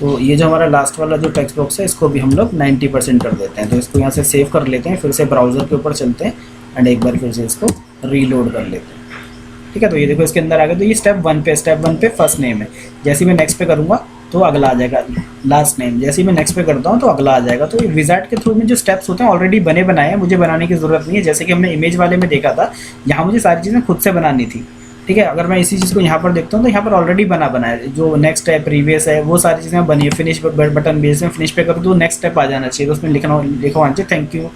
तो ये जो हमारा लास्ट वाला जो टेक्स्ट बॉक्स है इसको भी हम लोग 90% कर देते हैं। तो इसको यहाँ से सेव कर लेते हैं, फिर से ब्राउज़र के ऊपर चलते हैं एंड एक बार फिर से इसको रीलोड कर लेते हैं। ठीक है, तो ये देखो इसके अंदर आ गया। तो ये स्टेप 1 पे फर्स्ट नेम है, जैसे ही मैं नेक्स्ट पे करूँगा तो अगला आ जाएगा लास्ट नेम, जैसे ही मैं नेक्स्ट पे करता हूँ तो अगला आ जाएगा। तो ये विजार्ड के थ्रू में जो स्टेप्स होते हैं ऑलरेडी बने बनाए हैं, मुझे बनाने की ज़रूरत नहीं है। जैसे कि हमने इमेज वाले में देखा था, यहाँ मुझे सारी चीज़ें खुद से बनानी थी। ठीक है, अगर मैं इसी चीज़ को यहाँ पर देखता हूँ तो यहाँ पर ऑलरेडी बना है, जो नेक्स्ट है, प्रीवियस है, वो सारी चीज़ें बनी है। फिनिश बटन बेस में फिनिश पे करूँ तो नेक्स्ट स्टेप आ जाना चाहिए, तो उसमें लिखा होना चाहिए थैंक यू,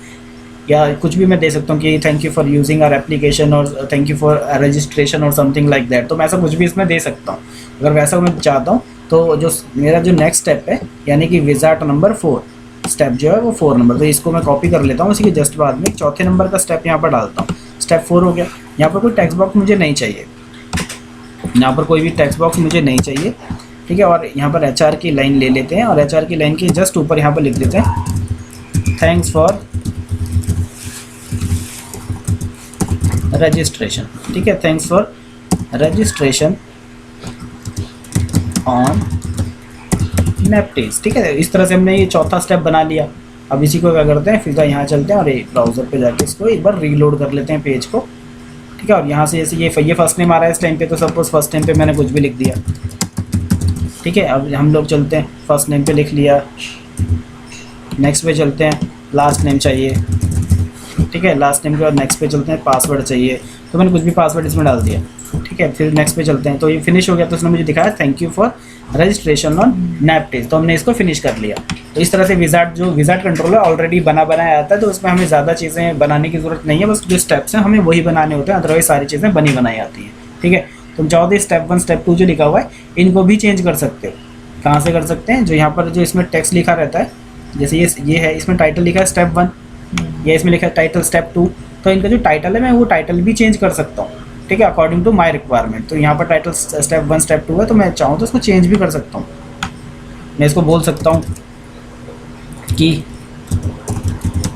या कुछ भी मैं दे सकता हूँ कि thank you for using our application और थैंक यू फॉर रजिस्ट्रेशन और समथिंग लाइक दैट। तो मैं ऐसा कुछ भी इसमें दे सकता हूँ। अगर वैसा मैं चाहता हूँ तो जो मेरा जो नेक्स्ट स्टेप है यानी कि विजार्ड नंबर 4 स्टेप जो है वो 4 नंबर, तो इसको मैं कॉपी कर लेता हूँ। इसी के जस्ट बाद में चौथे नंबर का स्टेप यहाँ पर डालता हूँ। स्टेप 4 हो गया। यहाँ पर कोई टेक्स्ट बॉक्स मुझे नहीं चाहिए, यहाँ पर कोई भी टेक्स्ट बॉक्स मुझे नहीं चाहिए। ठीक है, और यहाँ पर HR की लाइन ले लेते हैं और HR की लाइन के जस्ट ऊपर यहाँ पर लिख देते हैं थैंक्स फॉर रजिस्ट्रेशन। ठीक है, थैंक्स फॉर रजिस्ट्रेशन ऑन नैपटेज। ठीक है, इस तरह से हमने ये चौथा स्टेप बना लिया। अब इसी को क्या करते हैं, फिर यहाँ चलते हैं और एक ब्राउज़र पे जाके इसको एक बार रीलोड कर लेते हैं पेज को। ठीक है, और यहाँ से जैसे ये फर्स्ट नेम आ रहा है इस टाइम पे, तो सपोज फर्स्ट नेम पे मैंने कुछ भी लिख दिया। ठीक है, अब हम लोग चलते हैं, फर्स्ट नेम पे लिख लिया, नेक्स्ट पे चलते हैं, लास्ट नेम चाहिए। ठीक है, लास्ट नेम के बाद नेक्स्ट पे चलते हैं, पासवर्ड चाहिए, तो मैंने कुछ भी पासवर्ड इसमें डाल दिया। ठीक है, फिर नेक्स्ट पे चलते हैं, तो ये फिनिश हो गया। तो उसने मुझे दिखाया thank you for registration on नैपटेज, तो हमने इसको फिनिश कर लिया। तो इस तरह से विजार्ड कंट्रोलर ऑलरेडी बनाया आता है, तो उसमें हमें ज़्यादा चीज़ें बनाने की ज़रूरत नहीं है, बस जो स्टेप्स हैं हमें वही बनाने होते हैं, अदरवाइज सारी चीज़ें बनी बनाई आती हैं। ठीक है, तुम चाहो तो स्टेप 1 स्टेप 2 जो लिखा हुआ है इनको भी चेंज कर सकते हो। कहाँ से कर सकते हैं, जो यहाँ पर जो इसमें टेक्स्ट लिखा रहता है, जैसे ये है, इसमें टाइटल लिखा है स्टेप 1 या इसमें लिखा है टाइटल स्टेप 2, तो इनका जो टाइटल है मैं वो टाइटल भी चेंज कर सकता हूँ। ठीक है, अकॉर्डिंग टू माई रिक्वायरमेंट। तो यहाँ पर टाइटल स्टेप 1 स्टेप 2 है, तो मैं चाहूँ तो इसको चेंज भी कर सकता हूँ। मैं इसको बोल सकता हूँ कि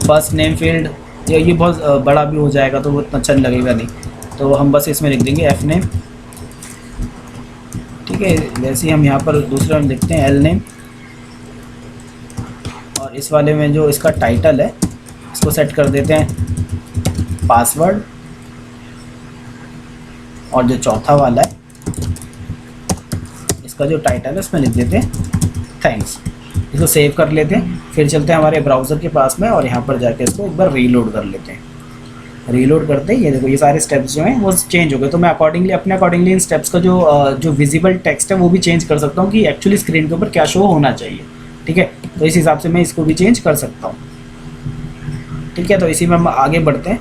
फर्स्ट नेम फील्ड, ये बहुत बड़ा भी हो जाएगा तो वो इतना अच्छा लगेगा नहीं, तो हम बस इसमें लिख देंगे एफ नेम। ठीक है, वैसे ही हम यहाँ पर दूसरे में लिखते हैं एल नेम, और इस वाले में जो इसका टाइटल है इसको सेट कर देते हैं पासवर्ड, और जो चौथा वाला है इसका जो टाइटल है उसमें लिख देते हैं थैंक्स। इसको सेव कर लेते हैं, फिर चलते हैं हमारे ब्राउज़र के पास में और यहाँ पर जाके इसको एक बार रीलोड कर लेते हैं। रीलोड करते ही ये देखो ये सारे स्टेप्स जो हैं वो चेंज हो गए। तो मैं अपने अकॉर्डिंगली इन स्टेप्स का जो विजिबल टेक्स्ट है वो भी चेंज कर सकता हूँ कि एक्चुअली स्क्रीन के ऊपर क्या शो होना चाहिए। ठीक है, तो इस हिसाब से मैं इसको भी चेंज कर सकता हूँ। ठीक है, तो इसी में हम आगे बढ़ते हैं।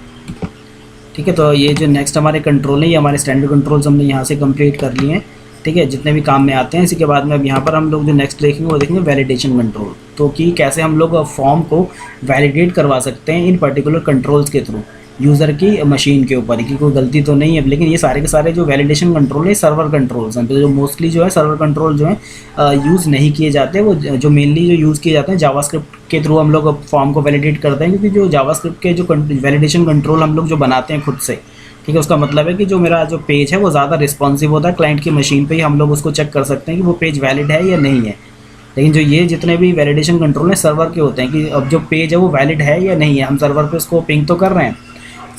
ठीक है, तो ये जो नेक्स्ट हमारे कंट्रोल है, ये हमारे स्टैंडर्ड कंट्रोल्स हमने यहाँ से कंप्लीट कर लिए हैं। ठीक है, जितने भी काम में आते हैं। इसी के बाद में अब यहाँ पर हम लोग जो नेक्स्ट देखेंगे वो देखेंगे वैलिडेशन कंट्रोल, तो कि कैसे हम लोग फॉर्म को वैलिडेट करवा सकते हैं इन पर्टिकुलर कंट्रोल्स के थ्रू यूज़र की मशीन के ऊपर, कि कोई गलती तो नहीं है। लेकिन ये सारे के सारे जो वैलिडेशन कंट्रोल है सर्वर कंट्रोल्स हैं, तो जो मोस्टली जो है सर्वर कंट्रोल जो है यूज़ नहीं किए जाते, वो जो मेनली जो यूज़ किए जाते हैं जावास्क्रिप्ट के थ्रू हम लोग फॉर्म को वैलिडेट करते हैं। क्योंकि जो जावास्क्रिप्ट के जो वैलिडेशन कंट्रोल हम लोग जो बनाते हैं खुद से, ठीक है, उसका मतलब है कि जो मेरा जो पेज है वो ज़्यादा रिस्पॉन्सिव होता है, क्लाइंट की मशीन पे ही हम लोग उसको चेक कर सकते हैं कि वो पेज वैलिड है या नहीं है। लेकिन जो ये जितने भी वैलिडेशन कंट्रोल हैं सर्वर के होते हैं कि अब जो पेज है वो वैलिड है या नहीं है। हम सर्वर पे उसको पिंग तो कर रहे हैं,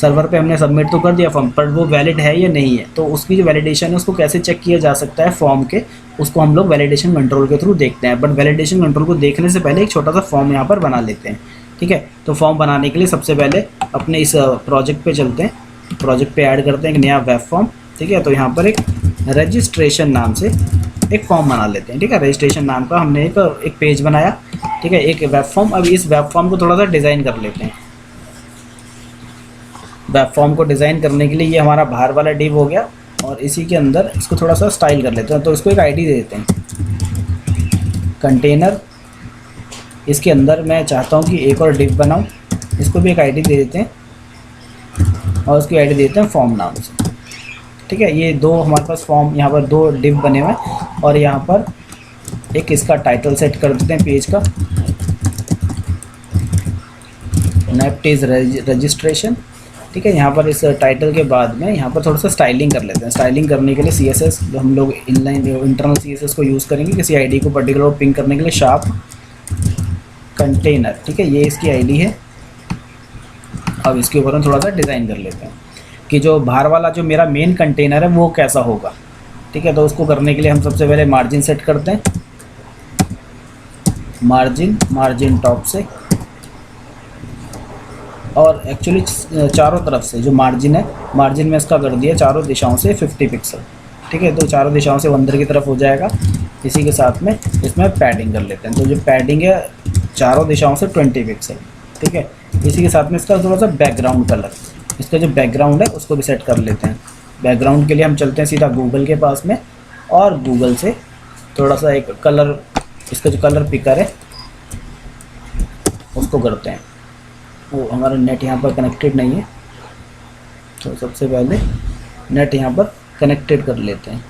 सर्वर पे हमने सबमिट तो कर दिया फॉर्म, पर वो वैलिड है या नहीं है, तो उसकी जो वैलिडेशन है उसको कैसे चेक किया जा सकता है फॉर्म के, उसको हम लोग वैलिडेशन कंट्रोल के थ्रू देखते हैं। बट वैलिडेशन कंट्रोल को देखने से पहले एक छोटा सा फॉर्म यहाँ पर बना लेते हैं। ठीक है, तो फॉर्म बनाने के लिए सबसे पहले अपने इस प्रोजेक्ट पे चलते हैं, प्रोजेक्ट पे ऐड करते हैं एक नया वेब फॉर्म। ठीक है, तो यहाँ पर एक रजिस्ट्रेशन नाम से एक फॉर्म बना लेते हैं। ठीक है, रजिस्ट्रेशन नाम का हमने एक पेज बनाया। ठीक है, एक वेब फॉर्म। अब इस वेब फॉर्म को थोड़ा सा डिज़ाइन कर लेते हैं। वेब फॉर्म को डिज़ाइन करने के लिए ये हमारा बाहर वाला डिव हो गया, और इसी के अंदर इसको थोड़ा सा स्टाइल कर लेते हैं। तो इसको एक आईडी दे देते हैं कंटेनर। इसके अंदर मैं चाहता हूँ कि एक और डिव बनाऊँ, इसको भी एक आईडी दे देते हैं और उसकी आईडी देते हैं फॉर्म नाम से। ठीक है, ये दो हमारे पास फॉर्म, यहाँ पर दो डिव बने हुए हैं, और यहाँ पर एक इसका टाइटल सेट कर देते हैं पेज का, नैपटेज रजिस्ट्रेशन। ठीक है, यहाँ पर इस टाइटल के बाद में यहाँ पर थोड़ा सा स्टाइलिंग कर लेते हैं। स्टाइलिंग करने के लिए CSS हम लोग इनलाइन इंटरनल CSS को यूज़ करेंगे किसी आईडी को पर्टिकुलर पिंग करने के लिए। शार्प कंटेनर, ठीक है, ये इसकी आईडी है। अब इसके ऊपर हम थोड़ा सा डिज़ाइन कर लेते हैं कि जो बाहर वाला जो मेरा मेन कंटेनर है वो कैसा होगा। ठीक है, तो उसको करने के लिए हम सबसे पहले मार्जिन सेट करते हैं। मार्जिन टॉप से, और एक्चुअली चारों तरफ से जो मार्जिन है, मार्जिन में इसका कर दिया चारों दिशाओं से 50 पिक्सल। ठीक है, तो चारों दिशाओं से वो अंदर की तरफ हो जाएगा। इसी के साथ में इसमें पैडिंग कर लेते हैं, तो जो पैडिंग है चारों दिशाओं से 20 पिक्सल। ठीक है, इसी के साथ में इसका थोड़ा सा बैकग्राउंड कलर, इसका जो बैकग्राउंड है उसको भी सेट कर लेते हैं। बैकग्राउंड के लिए हम चलते हैं सीधा गूगल के पास में, और गूगल से थोड़ा सा एक कलर, इसका जो कलर पिकर है उसको करते हैं। वो हमारा नेट यहाँ पर कनेक्टेड नहीं है, तो सबसे पहले नेट यहाँ पर कनेक्टेड कर लेते हैं।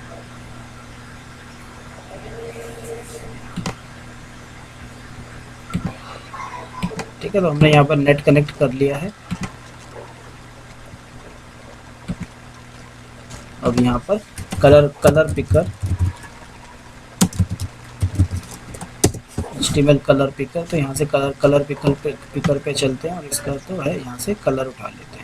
ठीक है, तो हमने यहाँ पर नेट कनेक्ट कर लिया है। अब यहाँ पर colour picker, HTML colour picker, तो यहाँ से कलर पिकर पे चलते हैं और इसका तो है यहाँ से कलर उठा लेते हैं।